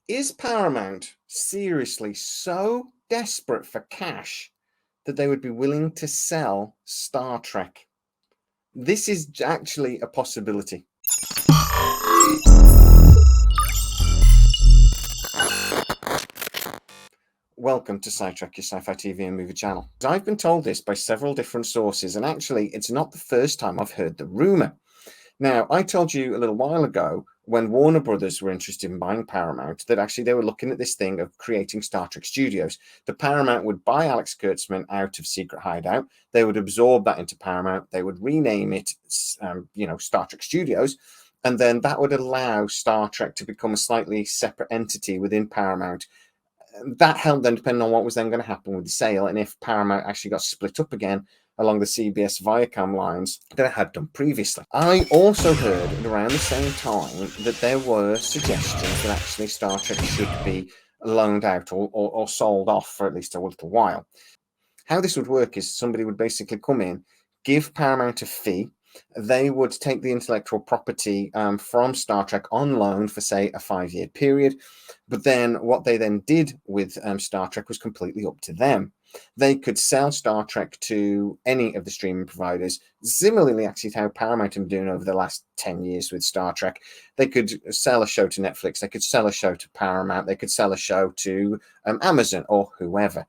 Is Paramount seriously so desperate for cash that they would be willing to sell Star Trek? This is actually a possibility. Welcome to SciTrek, your sci-fi TV and movie channel. I've been told this by several different sources, and actually it's not the first time I've heard the rumor. Now, I told you a little while ago when Warner Brothers were interested in buying Paramount that actually they were looking at this thing of creating Star Trek Studios. The Paramount would buy Alex Kurtzman out of Secret Hideout. They would absorb that into Paramount. They would rename it, Star Trek Studios. And then that would allow Star Trek to become a slightly separate entity within Paramount. That helped them, depending on what was then going to happen with the sale, and if Paramount actually got split up again along the CBS Viacom lines that it had done previously. I also heard at around the same time that there were suggestions that actually Star Trek should be loaned out or sold off for at least a little while. How this would work is somebody would basically come in, give Paramount a fee. They would take the intellectual property from Star Trek on loan for, say, a 5-year period. But then what they then did with Star Trek was completely up to them. They could sell Star Trek to any of the streaming providers. Similarly, actually, to how Paramount have been doing over the last 10 years with Star Trek. They could sell a show to Netflix. They could sell a show to Paramount. They could sell a show to Amazon or whoever.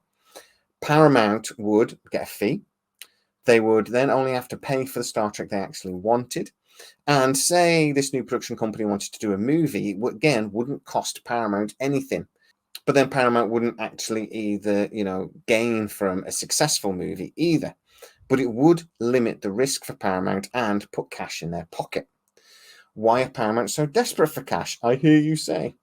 Paramount would get a fee. They would then only have to pay for the Star Trek they actually wanted. And say this new production company wanted to do a movie, it again wouldn't cost Paramount anything. But then Paramount wouldn't actually either, gain from a successful movie either. But it would limit the risk for Paramount and put cash in their pocket. Why are Paramount so desperate for cash, I hear you say?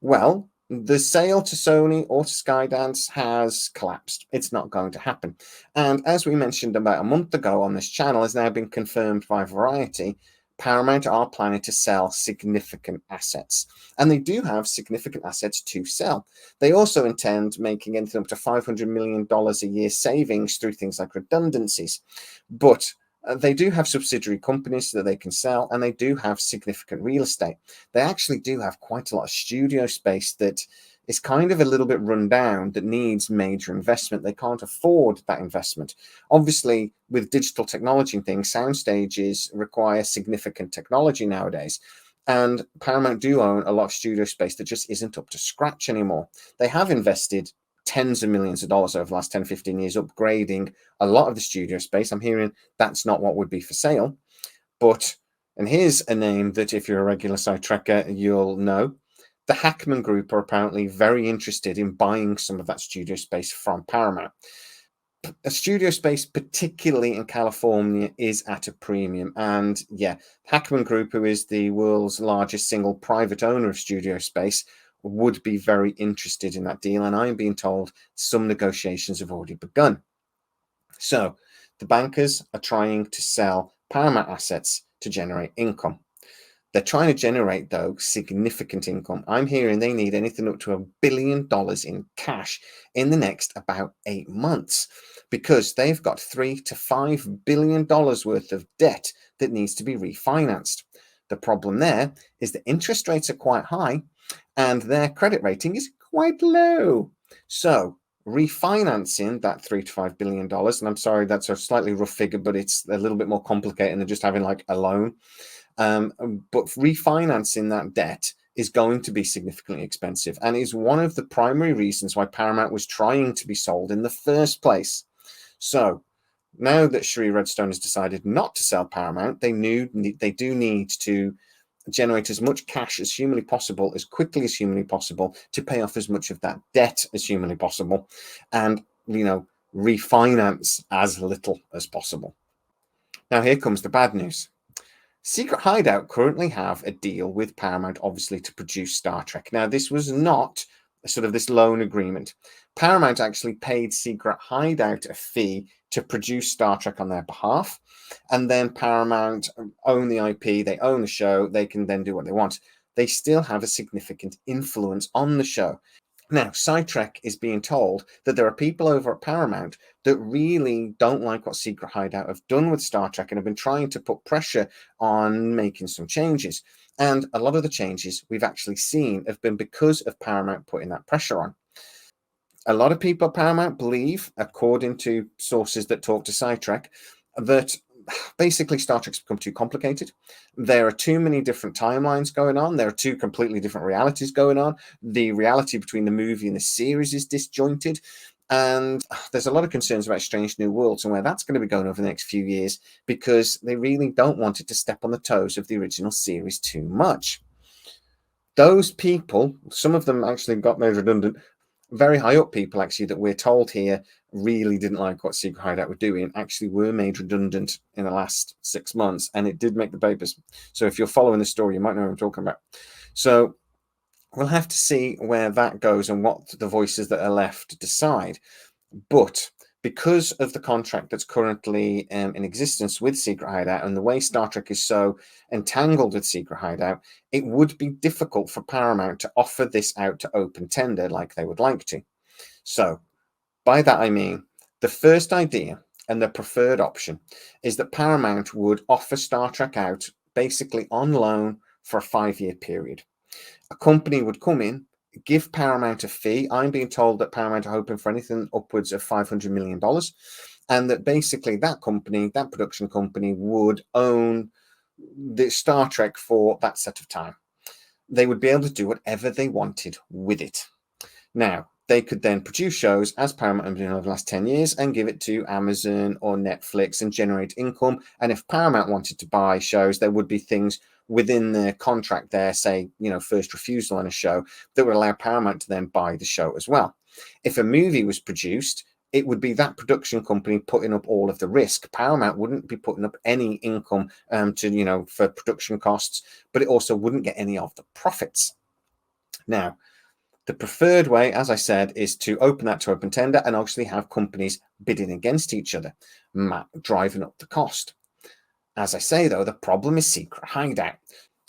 Well, the sale to Sony or to Skydance has collapsed. It's not going to happen. And as we mentioned about a month ago on this channel, has now been confirmed by Variety, Paramount are planning to sell significant assets. And they do have significant assets to sell. They also intend making anything up to $500 million a year savings through things like redundancies. But they do have subsidiary companies that they can sell, and they do have significant real estate. They actually do have quite a lot of studio space that is kind of a little bit run down, that needs major investment. They can't afford that investment. Obviously, with digital technology and things, sound stages require significant technology nowadays. And Paramount do own a lot of studio space that just isn't up to scratch anymore. They have invested tens of millions of dollars over the last 10, 15 years, upgrading a lot of the studio space. I'm hearing that's not what would be for sale. But, and here's a name that if you're a regular SciTrekker, you'll know. The Hackman Group are apparently very interested in buying some of that studio space from Paramount. A studio space, particularly in California, is at a premium. And yeah, Hackman Group, who is the world's largest single private owner of studio space, would be very interested in that deal, and I'm being told some negotiations have already begun. So the bankers are trying to sell Paramount assets to generate income. They're trying to generate, though, significant income. I'm hearing they need anything up to $1 billion in cash in the next about 8 months, because they've got $3 to $5 billion worth of debt that needs to be refinanced. The problem there is the interest rates are quite high, and their credit rating is quite low. So refinancing that $3 to $5 billion, and I'm sorry, that's a slightly rough figure, but it's a little bit more complicated than just having like a loan. But refinancing that debt is going to be significantly expensive, and is one of the primary reasons why Paramount was trying to be sold in the first place. So now that Cherie Redstone has decided not to sell Paramount, they do need to generate as much cash as humanly possible, as quickly as humanly possible, to pay off as much of that debt as humanly possible, and refinance as little as possible. Now here comes the bad news. Secret Hideout currently have a deal with Paramount, obviously, to produce Star Trek. Now, this was not sort of this loan agreement. Paramount actually paid Secret Hideout a fee to produce Star Trek on their behalf. And then Paramount own the IP, they own the show, they can then do what they want. They still have a significant influence on the show. Now, SciTrek is being told that there are people over at Paramount that really don't like what Secret Hideout have done with Star Trek and have been trying to put pressure on making some changes. And a lot of the changes we've actually seen have been because of Paramount putting that pressure on. A lot of people at Paramount believe, according to sources that talk to SciTrek, that basically Star Trek's become too complicated. There are too many different timelines going on. There are two completely different realities going on. The reality between the movie and the series is disjointed. And there's a lot of concerns about Strange New Worlds and where that's going to be going over the next few years because they really don't want it to step on the toes of the original series too much. Those people, some of them actually got made redundant, very high up people actually that we're told here really didn't like what Secret Hideout were doing, actually were made redundant in the last 6 months, and it did make the papers. So if you're following the story, you might know what I'm talking about. So we'll have to see where that goes and what the voices that are left decide. But because of the contract that's currently in existence with Secret Hideout and the way Star Trek is so entangled with Secret Hideout, it would be difficult for Paramount to offer this out to open tender like they would like to. So by that I mean the first idea and the preferred option is that Paramount would offer Star Trek out basically on loan for a 5-year period. A company would come in, give Paramount a fee. I'm being told that Paramount are hoping for anything upwards of $500 million, and that basically that company, that production company, would own the Star Trek for that set of time. They would be able to do whatever they wanted with it. Now, they could then produce shows as Paramount have been doing over the last 10 years and give it to Amazon or Netflix and generate income. And if Paramount wanted to buy shows, there would be things within the contract there, say, first refusal on a show that would allow Paramount to then buy the show as well. If a movie was produced, it would be that production company putting up all of the risk. Paramount wouldn't be putting up any income for production costs, but it also wouldn't get any of the profits. Now, the preferred way, as I said, is to open that to open tender and actually have companies bidding against each other, driving up the cost. As I say, though, the problem is Secret Hideout.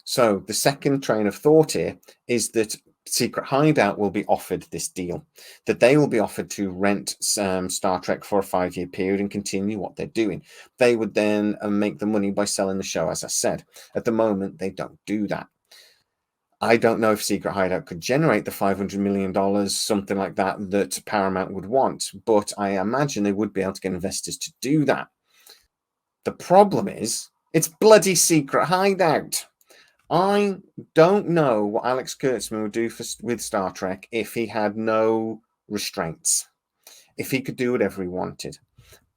So the second train of thought here is that Secret Hideout will be offered this deal, that they will be offered to rent Star Trek for a 5-year period and continue what they're doing. They would then make the money by selling the show, as I said. At the moment, they don't do that. I don't know if Secret Hideout could generate the $500 million, something like that, that Paramount would want, but I imagine they would be able to get investors to do that. The problem is, it's bloody Secret Hideout. I don't know what Alex Kurtzman would do with Star Trek if he had no restraints, if he could do whatever he wanted.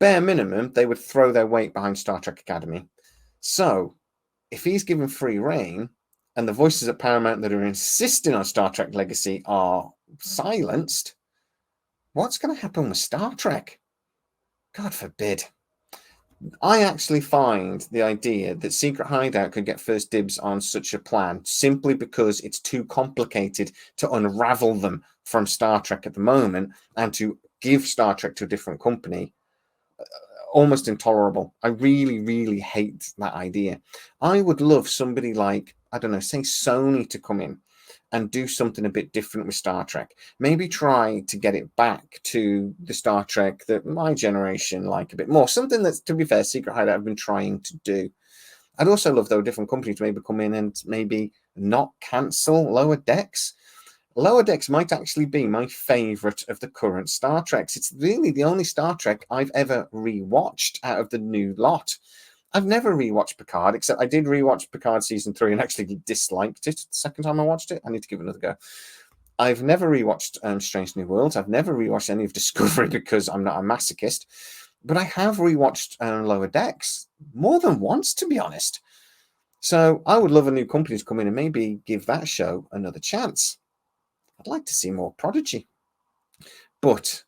Bare minimum, they would throw their weight behind Star Trek Academy. So, if he's given free reign, and the voices at Paramount that are insisting on Star Trek Legacy are silenced, what's going to happen with Star Trek? God forbid. I actually find the idea that Secret Hideout could get first dibs on such a plan simply because it's too complicated to unravel them from Star Trek at the moment and to give Star Trek to a different company. Almost intolerable. I really, really hate that idea. I would love somebody like, I don't know, say Sony to come in and do something a bit different with Star Trek. Maybe try to get it back to the Star Trek that my generation like a bit more. Something that's, to be fair, Secret Hideout have been trying to do. I'd also love, though, different companies to maybe come in and maybe not cancel Lower Decks. Lower Decks might actually be my favorite of the current Star Treks. It's really the only Star Trek I've ever rewatched out of the new lot. I've never rewatched Picard, except I did rewatch Picard season 3 and actually disliked it the second time I watched it. I need to give it another go. I've never rewatched Strange New Worlds. I've never rewatched any of Discovery because I'm not a masochist. But I have rewatched Lower Decks more than once, to be honest. So I would love a new company to come in and maybe give that show another chance. I'd like to see more Prodigy. But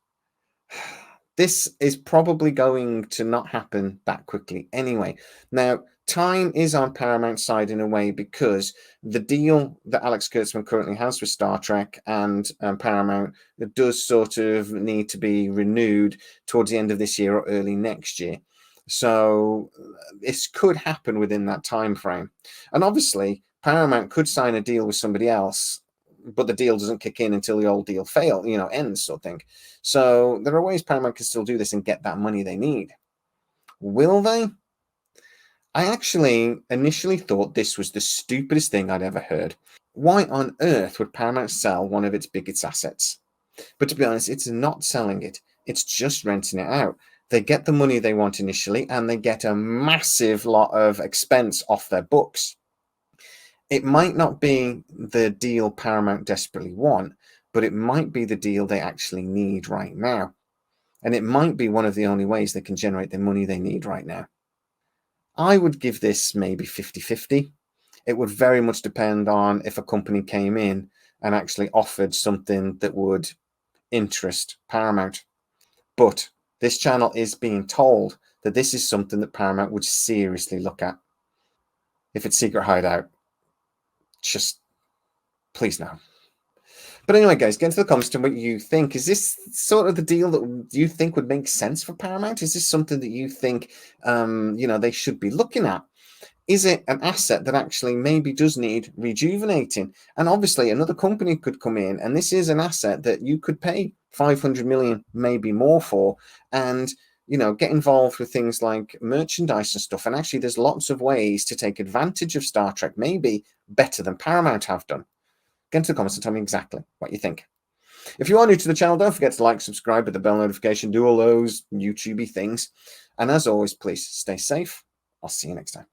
this is probably going to not happen that quickly anyway. Now, time is on Paramount's side in a way because the deal that Alex Kurtzman currently has with Star Trek and Paramount does sort of need to be renewed towards the end of this year or early next year. So this could happen within that time frame. And obviously, Paramount could sign a deal with somebody else but the deal doesn't kick in until the old deal ends, sort of thing. So there are ways Paramount can still do this and get that money they need. Will they? I actually initially thought this was the stupidest thing I'd ever heard. Why on earth would Paramount sell one of its biggest assets? But to be honest, it's not selling it. It's just renting it out. They get the money they want initially, and they get a massive lot of expense off their books. It might not be the deal Paramount desperately want, but it might be the deal they actually need right now. And it might be one of the only ways they can generate the money they need right now. I would give this maybe 50-50. It would very much depend on if a company came in and actually offered something that would interest Paramount. But this channel is being told that this is something that Paramount would seriously look at. If it's Secret Hideout, just please no. But anyway, guys, get into the comments to what you think. Is this sort of the deal that you think would make sense for Paramount? Is this something that you think, they should be looking at? Is it an asset that actually maybe does need rejuvenating? And obviously, another company could come in, and this is an asset that you could pay 500 million, maybe more for, and get involved with things like merchandise and stuff. And actually, there's lots of ways to take advantage of Star Trek, maybe better than Paramount have done. Get into the comments and tell me exactly what you think. If you are new to the channel, don't forget to like, subscribe with the bell notification, do all those YouTubey things. And as always, please stay safe. I'll see you next time.